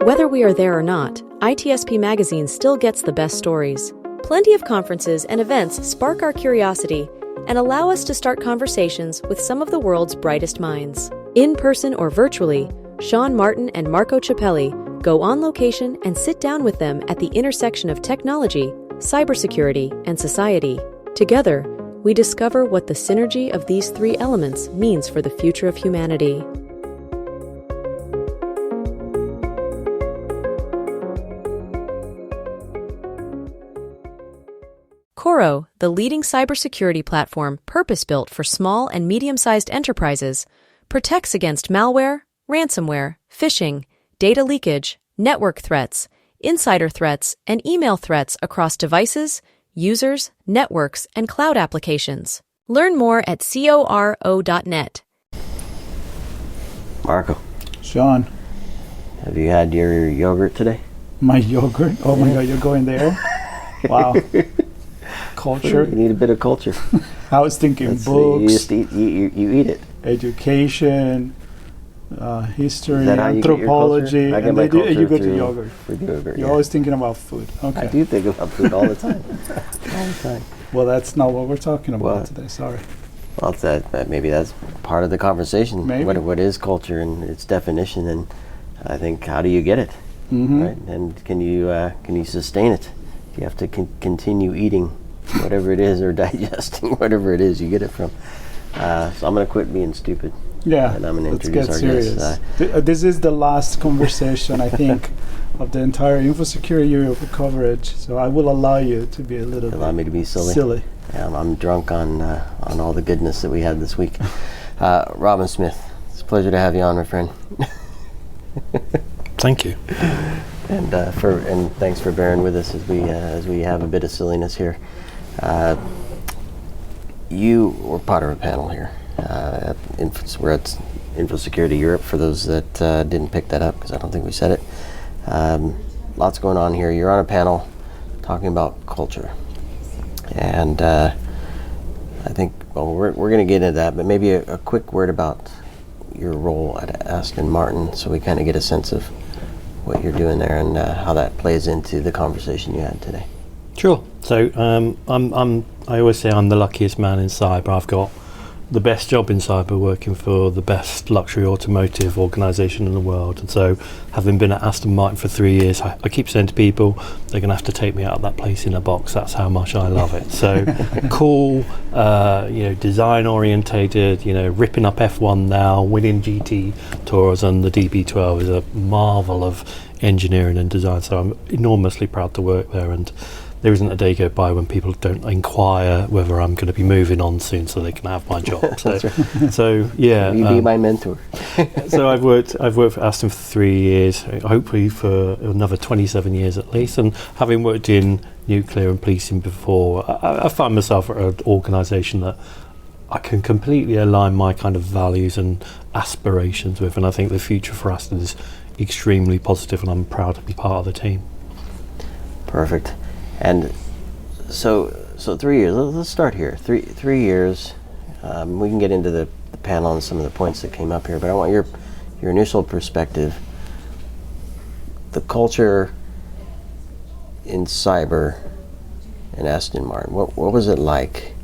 Whether we are there or not, ITSP Magazine still gets the best stories. Plenty of conferences and events spark our curiosity and allow us to start conversations with some of the world's brightest minds. In person or virtually, Martin and Marco Ciappelli go on location and sit down with them at the intersection of technology, cybersecurity, and society. Together, we discover what the synergy of these three elements means for the future of humanity. Coro, the leading cybersecurity platform purpose-built for small and medium-sized enterprises, protects against malware, ransomware, phishing, data leakage, network threats, insider threats, and email threats across devices, users, networks, and cloud applications. Learn more at coro.net. Marco. Sean. Have you had your yogurt today? My yogurt? Oh my God, you're going there? Wow. Culture. You need a bit of culture. I was thinking books. You just eat, you eat it. Education, history, anthropology. and you go to yogurt. You're You're always thinking about food. Okay. I do think about food all the time. Well, that's not what we're talking about today. Sorry. Well, maybe that's part of the conversation. Maybe. What is culture and its definition, and I think how do you get it, right? And can you sustain it? You have to continue eating whatever it is or digesting whatever it is you get it from. So I'm going to quit being stupid. Yeah, and I'm going to let's introduce get our serious. guest. This is the last conversation, I think, of the entire Infosecurity Europe coverage. So I will allow you to be a little bit. Allow me to be silly. Yeah, I'm drunk on all the goodness that we had this week. Robin Smith, it's a pleasure to have you on, my friend. Thank you. And thanks for bearing with us as we have a bit of silliness here. You were part of a panel here. We're at Infosecurity Europe, for those that didn't pick that up, because I don't think we said it. Lots going on here. You're on a panel talking about culture. And I think, we're going to get into that, but maybe a quick word about your role at Aston Martin, so we kind of get a sense of what you're doing there and how that plays into the conversation you had today. Sure. So I always say I'm the luckiest man in cyber. I've got the best job in cyber, working for the best luxury automotive organisation in the world. And so, having been at Aston Martin for 3 years, I keep saying to people, they're going to have to take me out of that place in a box. That's how much I love it. So cool, design orientated, ripping up F1 now, winning GT Tours, and the DB12 is a marvel of engineering and design. So I'm enormously proud to work there, and there isn't a day go by when people don't inquire whether I'm going to be moving on soon so they can have my job. So, so yeah. Will you be my mentor? So I've worked for Aston for 3 years, hopefully for another 27 years at least. And having worked in nuclear and policing before, I find myself at an organisation that I can completely align my kind of values and aspirations with. And I think the future for Aston is extremely positive, and I'm proud to be part of the team. Perfect. And so 3 years. Let's start here. Three years. We can get into the panel and some of the points that came up here, but I want your initial perspective. The culture in cyber in Aston Martin. What was it like?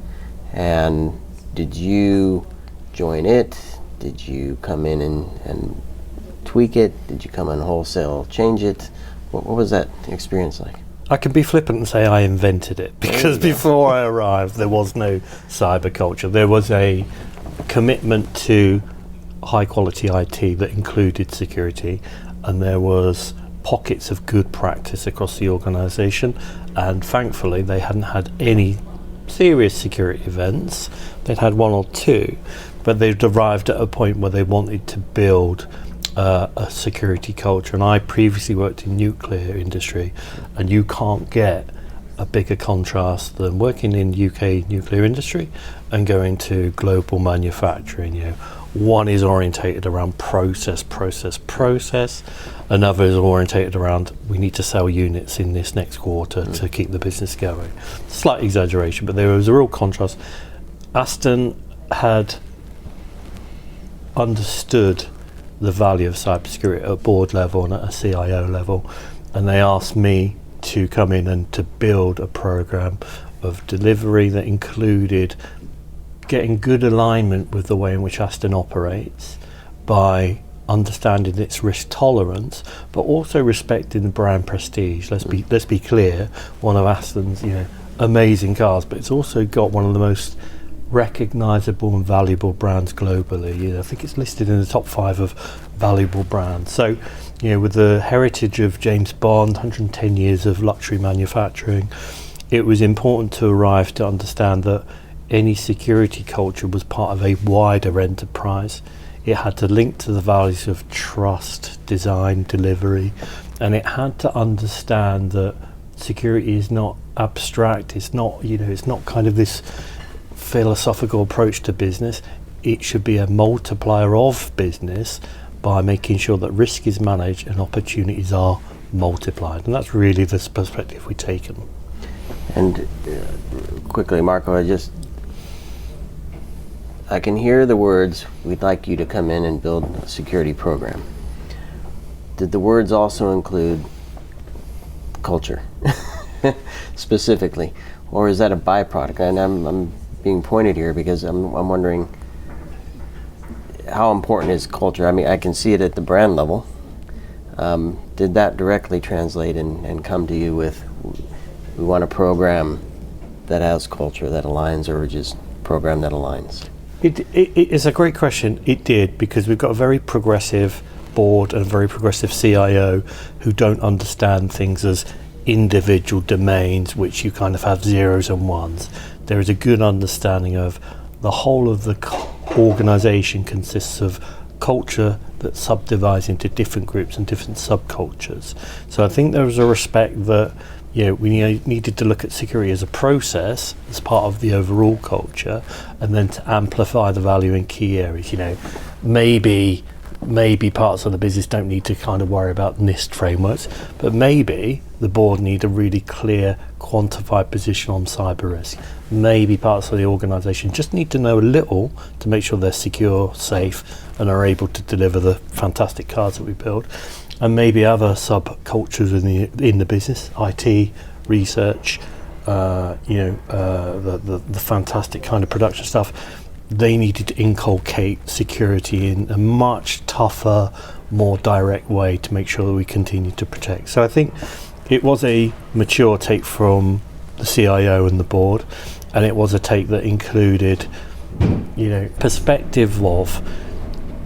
And did you join it? Did you come in and tweak it? Did you come in wholesale change it? What was that experience like? I can be flippant and say I invented it, because before I arrived there was no cyber culture. There was a commitment to high quality IT that included security, and there was pockets of good practice across the organisation, and thankfully they hadn't had any serious security events. They'd had one or two, but they'd arrived at a point where they wanted to build a security culture. And I previously worked in nuclear industry, and you can't get a bigger contrast than working in UK nuclear industry and going to global manufacturing. One is orientated around process. Another is orientated around, we need to sell units in this next quarter to keep the business going. Slight exaggeration, but there was a real contrast. Aston had understood the value of cybersecurity at a board level and at a CIO level, and they asked me to come in and to build a program of delivery that included getting good alignment with the way in which Aston operates by understanding its risk tolerance, but also respecting the brand prestige. Let's be clear, one of Aston's amazing cars, but it's also got one of the most recognizable and valuable brands globally. I think it's listed in the top 5 of valuable brands. So, with the heritage of James Bond, 110 years of luxury manufacturing, it was important to arrive to understand that any security culture was part of a wider enterprise. It had to link to the values of trust, design, delivery, and it had to understand that security is not abstract. It's not, it's not kind of this philosophical approach to business. It should be a multiplier of business by making sure that risk is managed and opportunities are multiplied. And that's really the perspective we've taken. And quickly, Marco, I can hear the words, we'd like you to come in and build a security program. Did the words also include culture, specifically? Or is that a byproduct? And I'm being pointed here because I'm wondering how important is culture? I mean, I can see it at the brand level. Did that directly translate and come to you with, we want a program that has culture, that aligns, or just program that aligns? It's a great question. It did, because we've got a very progressive board and a very progressive CIO who don't understand things as individual domains which you kind of have zeros and ones. There is a good understanding of the whole of the organization consists of culture that subdivides into different groups and different subcultures. So I think there was a respect that we needed to look at security as a process, as part of the overall culture, and then to amplify the value in key areas. Maybe parts of the business don't need to kind of worry about NIST frameworks, but maybe the board need a really clear, quantified position on cyber risk. Maybe parts of the organisation just need to know a little to make sure they're secure, safe, and are able to deliver the fantastic cars that we build. And maybe other subcultures in the business, IT, research, the fantastic kind of production stuff, they needed to inculcate security in a much tougher, more direct way to make sure that we continue to protect. So I think it was a mature take from the CIO and the board, and it was a take that included, perspective of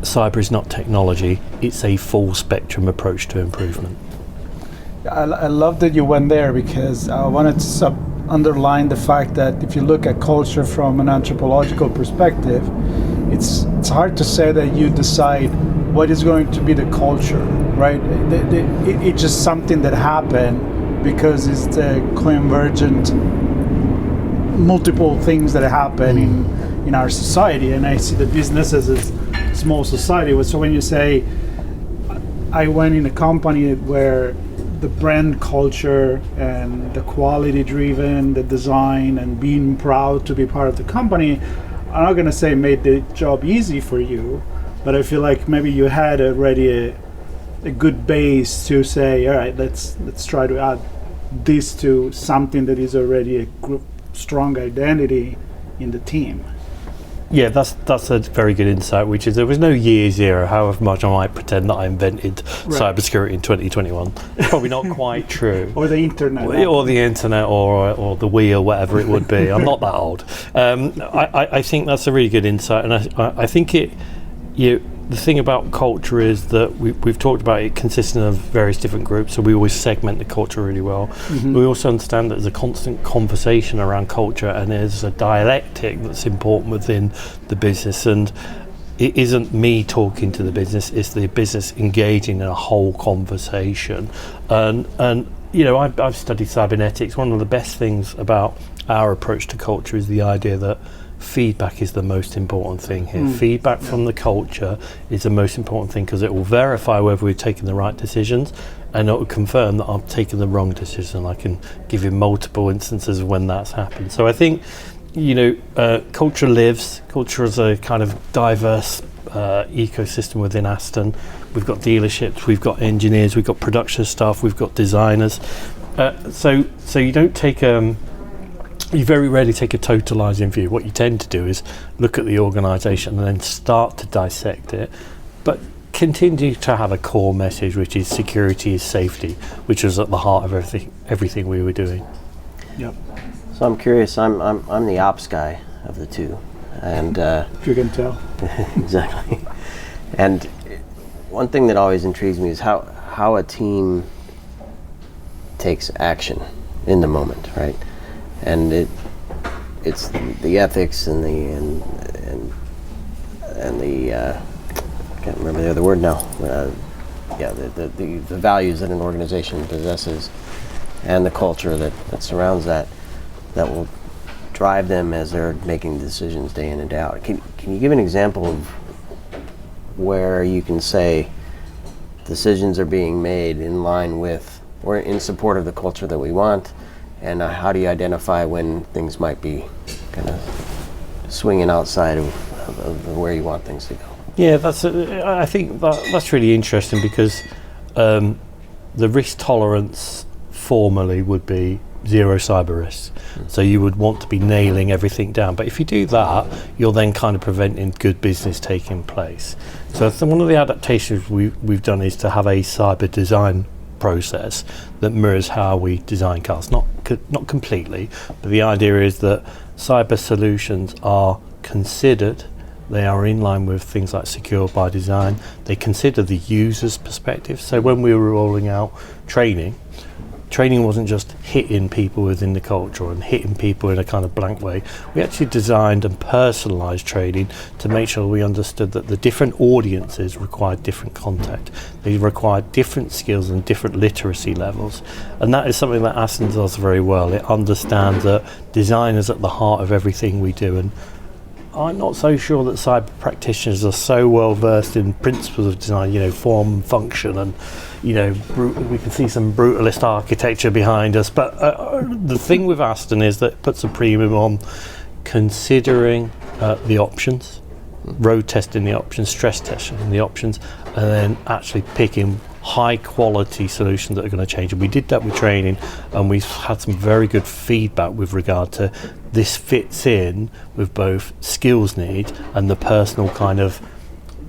cyber is not technology, it's a full spectrum approach to improvement. I love that you went there, because I wanted to underline the fact that if you look at culture from an anthropological perspective, it's hard to say that you decide what is going to be the culture, right? It's just something that happened because it's the convergent multiple things that happen in our society. And I see the business as a small society. So when you say, I went in a company where the brand culture and the quality driven, the design, and being proud to be part of the company, I'm not going to say made the job easy for you, but I feel like maybe you had already a good base to say, all right, let's try to add this to something that is already a strong identity in the team. Yeah, that's a very good insight, which is there was no year zero, however much I might pretend that I invented cybersecurity in 2021. It's probably not quite true. Or the internet. Or the internet, or the Wii, or whatever it would be. I'm not that old. I think that's a really good insight, and I think the thing about culture is that we've talked about it consisting of various different groups, so we always segment the culture really well. Mm-hmm. We also understand that there's a constant conversation around culture, and there's a dialectic that's important within the business, and it isn't me talking to the business, it's the business engaging in a whole conversation. And I've studied cybernetics. One of the best things about our approach to culture is the idea that feedback is the most important thing here. Feedback from the culture is the most important thing, because it will verify whether we've taken the right decisions, and it will confirm that I've taken the wrong decision. I can give you multiple instances of when that's happened. So I think culture lives. Culture is a kind of diverse ecosystem within Aston. We've got dealerships, we've got engineers, we've got production staff, we've got designers. So you don't take you very rarely take a totalising view. What you tend to do is look at the organisation and then start to dissect it, but continue to have a core message, which is security is safety, which was at the heart of everything we were doing. Yep. So I'm curious. I'm the ops guy of the two, and if you can tell. exactly. And one thing that always intrigues me is how a team takes action in the moment, right? And it's the ethics and the I can't remember the other word now. The values that an organization possesses, and the culture that surrounds that will drive them as they're making decisions day in and day out. Can you give an example of where you can say decisions are being made in line with or in support of the culture that we want, and how do you identify when things might be kind of swinging outside of where you want things to go? Yeah, I think that's really interesting, because the risk tolerance formally would be zero cyber risks. So you would want to be nailing everything down. But if you do that, you're then kind of preventing good business taking place. So one of the adaptations we've done is to have a cyber design process that mirrors how we design cars. Not completely, but the idea is that cyber solutions are considered. They are in line with things like secure by design. They consider the user's perspective. So when we were rolling out training wasn't just hitting people within the culture and hitting people in a kind of blank way. We actually designed and personalised training to make sure we understood that the different audiences required different content. They required different skills and different literacy levels. And that is something that Aston does very well. It understands that design is at the heart of everything we do. And I'm not so sure that cyber practitioners are so well versed in principles of design, form, function, and we can see some brutalist architecture behind us. But the thing with Aston is that it puts a premium on considering the options, road testing the options, stress testing the options, and then actually picking high quality solutions that are going to change. And we did that with training, and we've had some very good feedback with regard to this fits in with both skills need and the personal kind of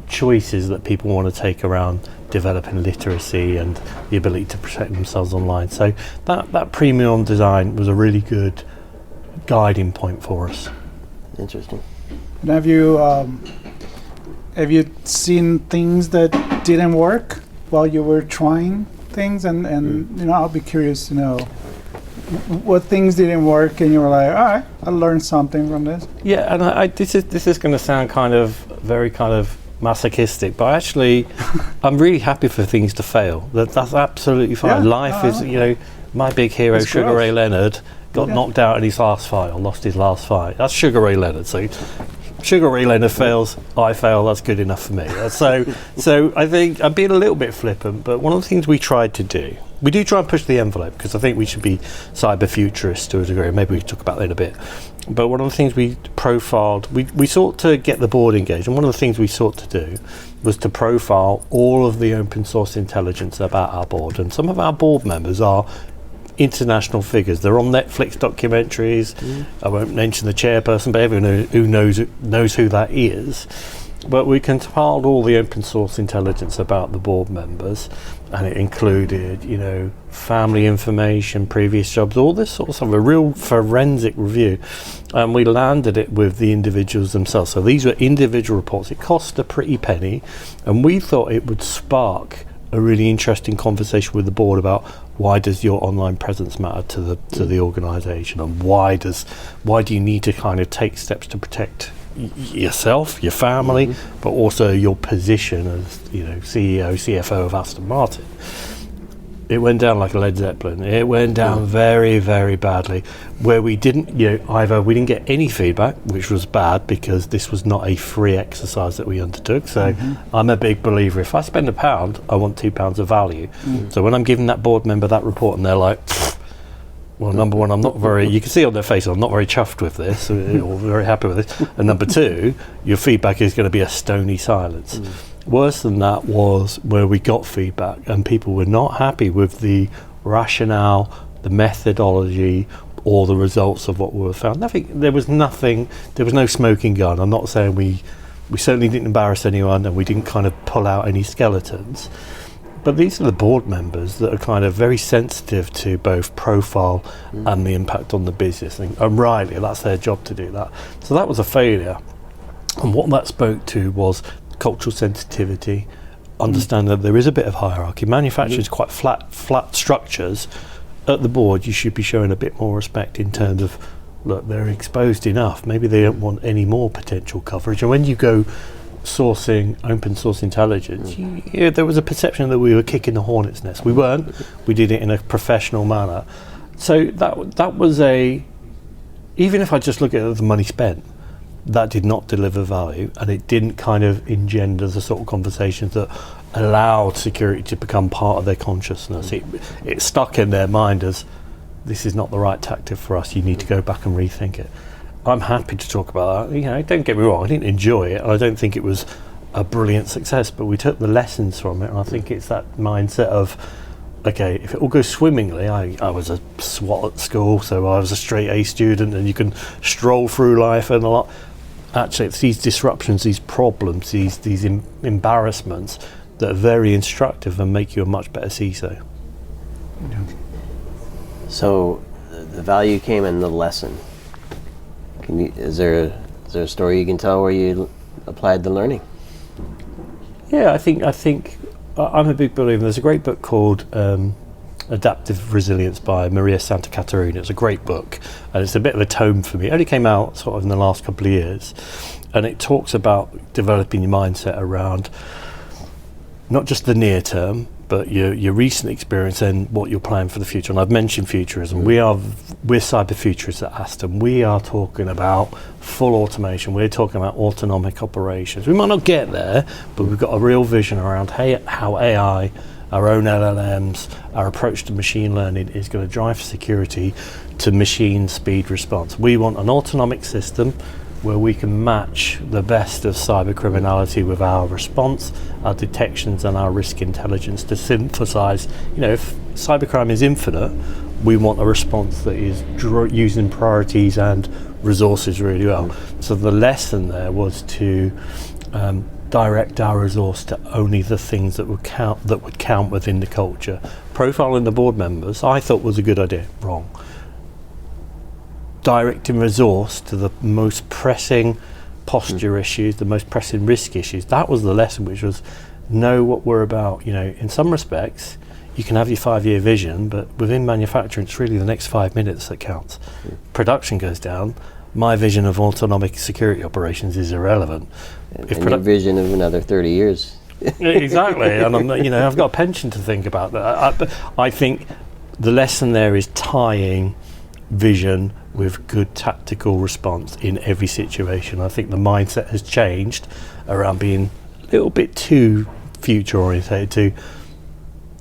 choices that people want to take around developing literacy and the ability to protect themselves online. So that premium design was a really good guiding point for us. Interesting. And have you seen things that didn't work while you were trying things? And I'll be curious to know what things didn't work and you were like, all right, I learned something from this. Yeah, and this is going to sound very masochistic, but actually I'm really happy for things to fail. That's absolutely fine. Yeah, Life is, my big hero, That's Sugar gross. Ray Leonard, got knocked out in his last fight, or lost his last fight. That's Sugar Ray Leonard. So Sugar Ray Leonard fails, I fail, that's good enough for me. So I think I'm being a little bit flippant, but one of the things we tried to do, we do try and push the envelope, because I think we should be cyber futurists to a degree. Maybe we can talk about that in a bit. But one of the things we profiled, we sought to get the board engaged, and one of the things we sought to do was to profile all of the open source intelligence about our board. And some of our board members are international figures. They're on Netflix documentaries. I won't mention the chairperson, but everyone who knows who that is. But we compiled all the open source intelligence about the board members, and it included, family information, previous jobs, all this sort of stuff, a real forensic review. And we landed it with the individuals themselves. So these were individual reports. It cost a pretty penny, and we thought it would spark a really interesting conversation with the board about why does your online presence matter to the organisation, and why do you need to kind of take steps to protect yourself, your family, but also your position as CEO, CFO of Aston Martin. It went down like a Led Zeppelin. It went down very, very badly, where we didn't, either we didn't get any feedback, which was bad because this was not a free exercise that we undertook. So I'm a big believer, if I spend £1, I want £2 of value. So when I'm giving that board member that report and they're like, well, number one, I'm not very, you can see on their face, I'm not very chuffed with this, or very happy with this. And number two, your feedback is going to be a stony silence. Worse than that was where we got feedback and people were not happy with the rationale, the methodology, or the results of what we found. There was no smoking gun. I'm not saying we certainly didn't embarrass anyone and we didn't kind of pull out any skeletons. But these are the board members that are kind of very sensitive to both profile and the impact on the business. And rightly, that's their job to do that. So that was a failure. And what that spoke to was cultural sensitivity, understand that there is a bit of hierarchy. Manufacturing is quite flat structures. At the board, you should be showing a bit more respect in terms of, look, they're exposed enough. Maybe they don't want any more potential coverage. And when you go sourcing open source intelligence, there was a perception that we were kicking the hornet's nest. We weren't. We did it in a professional manner. So that was even if I just look at the money spent, that did not deliver value, and it didn't kind of engender the sort of conversations that allowed security to become part of their consciousness. It stuck in their mind as, this is not the right tactic for us, you need to go back and rethink it. I'm happy to talk about that. Don't get me wrong, I didn't enjoy it, and I don't think it was a brilliant success, but we took the lessons from it, and I think it's that mindset of, okay, if it all goes swimmingly, I was a SWAT at school, so I was a straight A student, and you can stroll through life and a lot. Actually, it's these disruptions, these problems, these embarrassments that are very instructive and make you a much better CISO. Yeah. So the value came in the lesson. Is there a story you can tell where you applied the learning? Yeah, I think I'm a big believer. There's a great book called Adaptive Resilience by Maria Santa Catarina. It's a great book, and it's a bit of a tome for me. It only came out sort of in the last couple of years, and it talks about developing your mindset around not just the near term, but your recent experience and what you're planning for the future. And I've mentioned futurism. We're cyber futurists at Aston. We are talking about full automation. We're talking about autonomic operations. We might not get there, but we've got a real vision around how AI, our own LLMs, our approach to machine learning is going to drive security to machine speed response. We want an autonomic system where we can match the best of cyber criminality with our response, our detections, and our risk intelligence to synthesize. If cybercrime is infinite, we want a response that is using priorities and resources really well. So the lesson there was to direct our resource to only the things that would count within the culture. Profiling the board members, I thought was a good idea. Wrong. Directing resource to the most pressing posture issues, the most pressing risk issues. That was the lesson, which was know what we're about. In some respects, you can have your 5-year vision, but within manufacturing, it's really the next 5 minutes that counts. Production goes down. My vision of autonomic security operations is irrelevant. And your vision of another 30 years. Exactly, and I've got a pension to think about. I think the lesson there is tying vision with good tactical response in every situation. I think the mindset has changed around being a little bit too future orientated to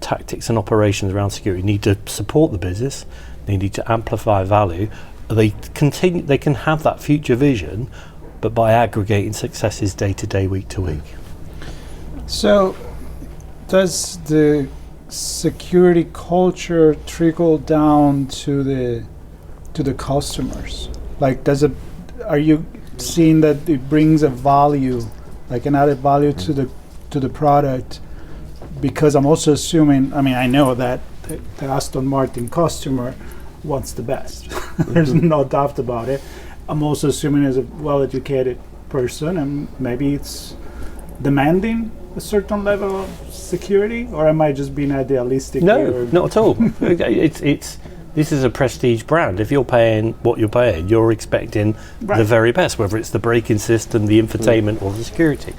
tactics and operations around security. Need to support the business, they need to amplify value. They can have that future vision, but by aggregating successes day to day, week to week. So does the security culture trickle down to the customers? Like, are you seeing that it brings a value, like an added value to the product? Because I'm also assuming, I know that the Aston Martin customer wants the best. There's no doubt about it. I'm also assuming as a well-educated person, and maybe it's demanding a certain level of security, or am I just being idealistic? No, not at all. This is a prestige brand. If you're paying what you're paying, you're expecting the very best, whether it's the braking system, the infotainment, or the security.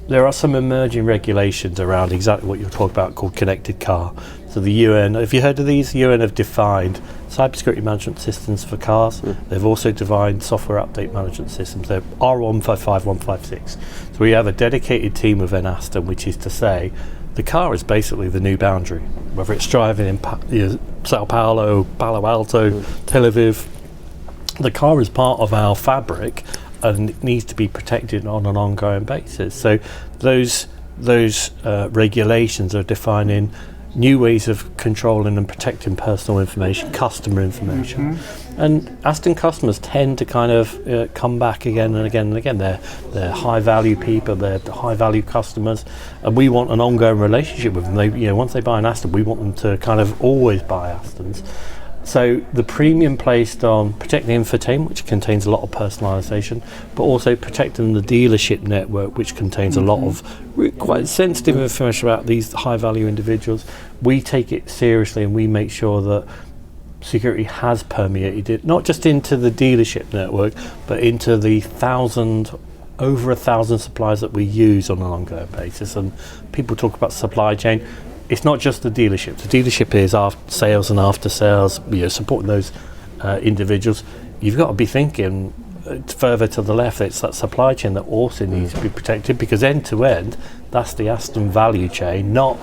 There are some emerging regulations around exactly what you're talking about called connected car. So the UN, have you heard of these? UN have defined cybersecurity management systems for cars. They've also defined software update management systems. They're R155, 156. So we have a dedicated team within Aston, which is to say, the car is basically the new boundary. Whether it's driving in Sao Paulo, Palo Alto, Tel Aviv, the car is part of our fabric and it needs to be protected on an ongoing basis. So those regulations are defining new ways of controlling and protecting personal information, customer information. And Aston customers tend to kind of come back again and again and again. They're high value people, they're high value customers, and we want an ongoing relationship with them. They, once they buy an Aston, we want them to kind of always buy Astons. So the premium placed on protecting infotainment, which contains a lot of personalisation, but also protecting the dealership network, which contains a lot of quite sensitive information about these high-value individuals. We take it seriously and we make sure that security has permeated it, not just into the dealership network, but into the over 1,000 suppliers that we use on an ongoing basis. And people talk about supply chain. It's not just the dealership. The dealership is after sales and after sales, supporting those individuals. You've got to be thinking further to the left. It's that supply chain that also needs to be protected, because end to end, that's the Aston value chain, not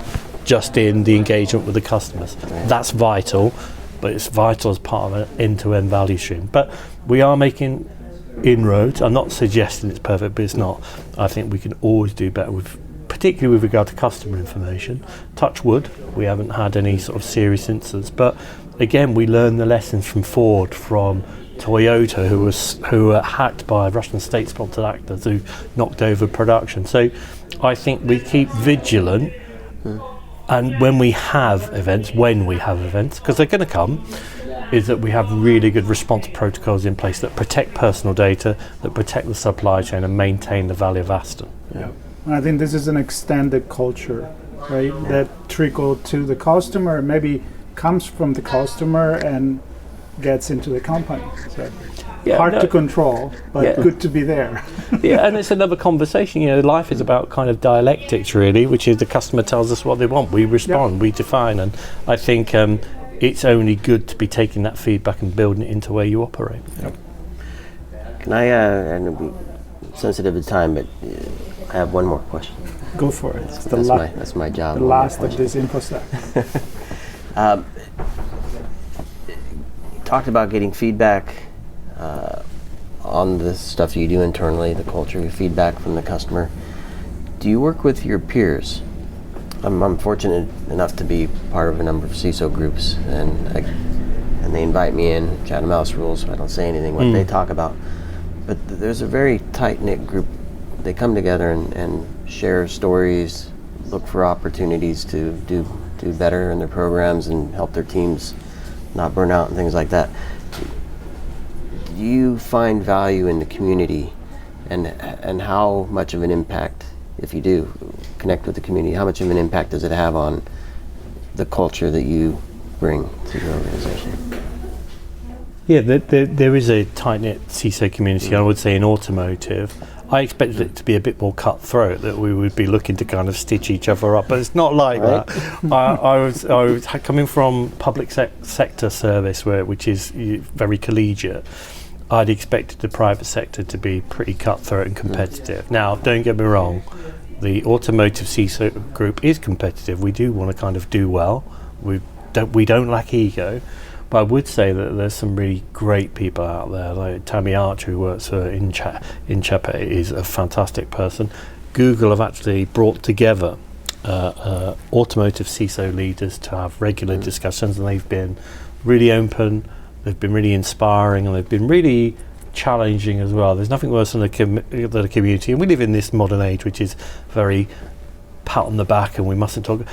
just in the engagement with the customers. That's vital, but it's vital as part of an end-to-end value stream. But we are making inroads. I'm not suggesting it's perfect, but it's not. I think we can always do better particularly with regard to customer information. Touch wood, we haven't had any sort of serious incidents, but again, we learned the lessons from Ford, from Toyota, who were hacked by Russian state-sponsored actors who knocked over production. So I think we keep vigilant, and when we have events, because they're going to come, is that we have really good response protocols in place that protect personal data, that protect the supply chain and maintain the value of Aston. Yeah. I think this is an extended culture, right? That trickle to the customer, maybe comes from the customer and gets into the company. So hard to control, but good to be there. And it's another conversation. Life is about kind of dialectics, really, which is the customer tells us what they want, we respond, we define, and I think it's only good to be taking that feedback and building it into where you operate. Can I, and I'm sensitive to time, but I have one more question. Go for it. That's my job. The last of this InfoSec. Talked about getting feedback on the stuff you do internally, the culture, your feedback from the customer. Do you work with your peers? I'm fortunate enough to be part of a number of CISO groups, and they invite me in, cat and mouse rules, so I don't say anything what they talk about. But there's a very tight-knit group. They come together and share stories, look for opportunities to do better in their programs and help their teams not burn out and things like that. Do you find value in the community, and how much of an impact, if you do connect with the community, how much of an impact does it have on the culture that you bring to your organization? Yeah, there is a tight-knit CISO community, I would say, in automotive. I expected it to be a bit more cutthroat, that we would be looking to kind of stitch each other up, but it's not like that. I was coming from public sector service, which is very collegiate. I'd expected the private sector to be pretty cutthroat and competitive. Now, don't get me wrong, the automotive CISO group is competitive. We do want to kind of do well. We don't lack ego. But I would say that there's some really great people out there, like Tammy Archer, who works for Ciappelli, is a fantastic person. Google have actually brought together automotive CISO leaders to have regular discussions, and they've been really open, they've been really inspiring, and they've been really challenging as well. There's nothing worse than a community, and we live in this modern age which is very pat on the back and we mustn't talk.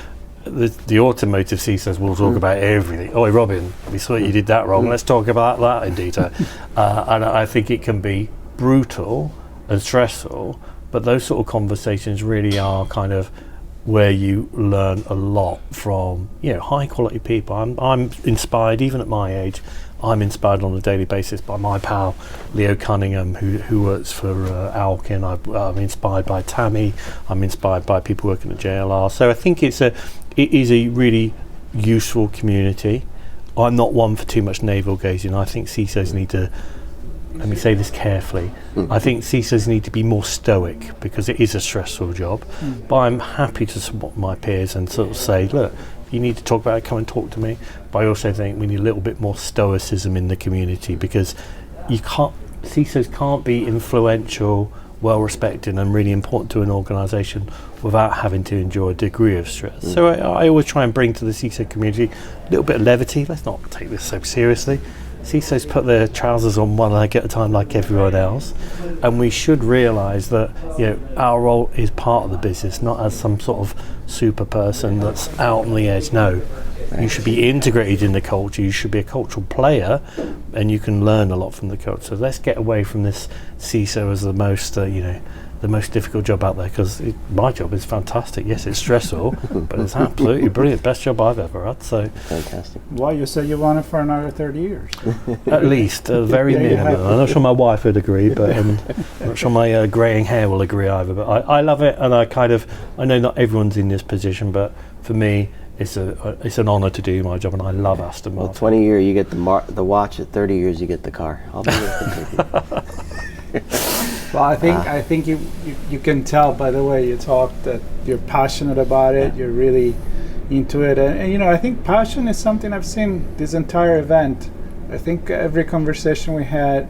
The automotive CISOs will talk about everything. Oh, Robin, we saw you did that wrong. Let's talk about that in detail. And I think it can be brutal and stressful, but those sort of conversations really are kind of where you learn a lot from high quality people. I'm inspired, even at my age. I'm inspired on a daily basis by my pal Leo Cunningham, who works for Alkin. I'm inspired by Tammy. I'm inspired by people working at JLR. So I think it is a really useful community. I'm not one for too much navel gazing. I think CISOs need to let me say this carefully, I think CISOs need to be more stoic because it is a stressful job. But I'm happy to support my peers and sort of say, look, if you need to talk about it, come and talk to me. But I also think we need a little bit more stoicism in the community, because CISOs can't be influential, well respected and really important to an organisation without having to endure a degree of stress. So I always try and bring to the CISO community a little bit of levity. Let's not take this so seriously. CISOs put their trousers on one leg at a time like everyone else, and we should realise that our role is part of the business, not as some sort of super person that's out on the edge. No, you should be integrated in the culture. You should be a cultural player, and you can learn a lot from the culture. So let's get away from this CISO as the most difficult job out there, because my job is fantastic. Yes, it's stressful, but it's absolutely brilliant. Best job I've ever had. So Fantastic. Well, you said you want it for another 30 years. at least, very minimum. I'm not sure my wife would agree, but I'm not sure my greying hair will agree either. But I love it, and I know not everyone's in this position, but for me, it's an honour to do my job, and I love Aston Martin. Well, 20 years you get the watch. At 30 years you get the car. I'll be with you. Well, I think you can tell by the way you talk that you're passionate about it. You're really into it, and I think passion is something I've seen this entire event. I think every conversation we had,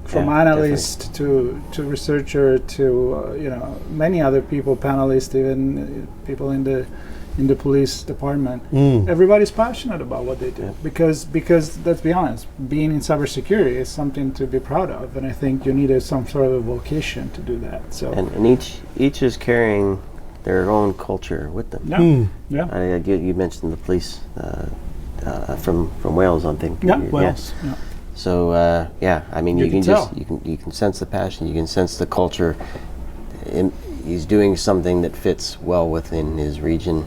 from analyst to researcher to many other people, panelists, even people in the police department, everybody's passionate about what they do, because let's be honest, being in cybersecurity is something to be proud of, and I think you need some sort of a vocation to do that. So and each is carrying their own culture with them. You mentioned the police from Wales, I think. Wales. Yeah. So I mean, you can sense the passion, you can sense the culture. He's doing something that fits well within his region,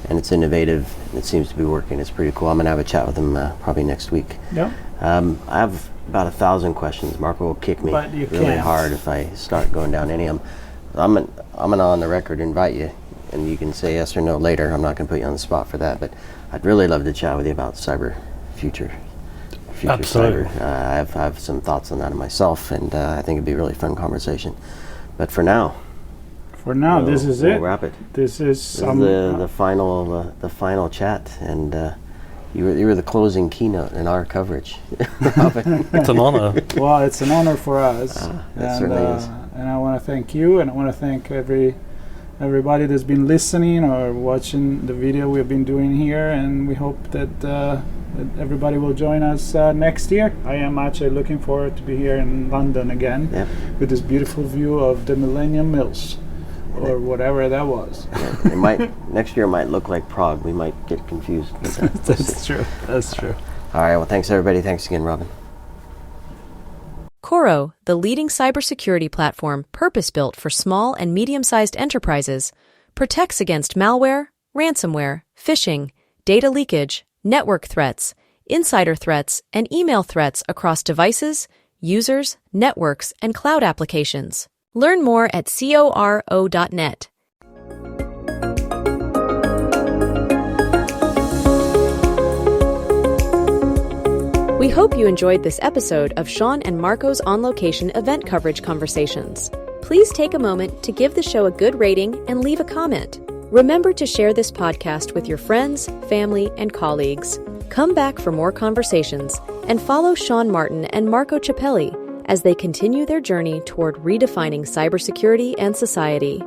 and it's innovative, and it seems to be working. It's pretty cool. I'm going to have a chat with him probably next week. Yeah. I have about 1,000 questions. Marco will kick me really hard if I start going down any of them. I'm going to, on the record, invite you, and you can say yes or no later. I'm not going to put you on the spot for that, but I'd really love to chat with you about future Absolutely. cyber. I have some thoughts on that myself, and I think it'd be a really fun conversation. But for now, this is it. We'll wrap it. This is the final chat, and you were the closing keynote in our coverage. It's an honor. Well, it's an honor for us. It certainly is. And I want to thank you, and I want to thank everybody that's been listening or watching the video we've been doing here, and we hope that everybody will join us next year. I am actually looking forward to be here in London again with this beautiful view of the Millennium Mills. Or whatever that was. It might next year might look like Prague. We might get confused. That's true. That's true. All right. Well, thanks everybody. Thanks again, Robin. Coro, the leading cybersecurity platform purpose-built for small and medium-sized enterprises, protects against malware, ransomware, phishing, data leakage, network threats, insider threats, and email threats across devices, users, networks, and cloud applications. Learn more at coro.net. We hope you enjoyed this episode of Sean and Marco's on-location event coverage conversations. Please take a moment to give the show a good rating and leave a comment. Remember to share this podcast with your friends, family, and colleagues. Come back for more conversations and follow Sean Martin and Marco Ciappelli as they continue their journey toward redefining cybersecurity and society.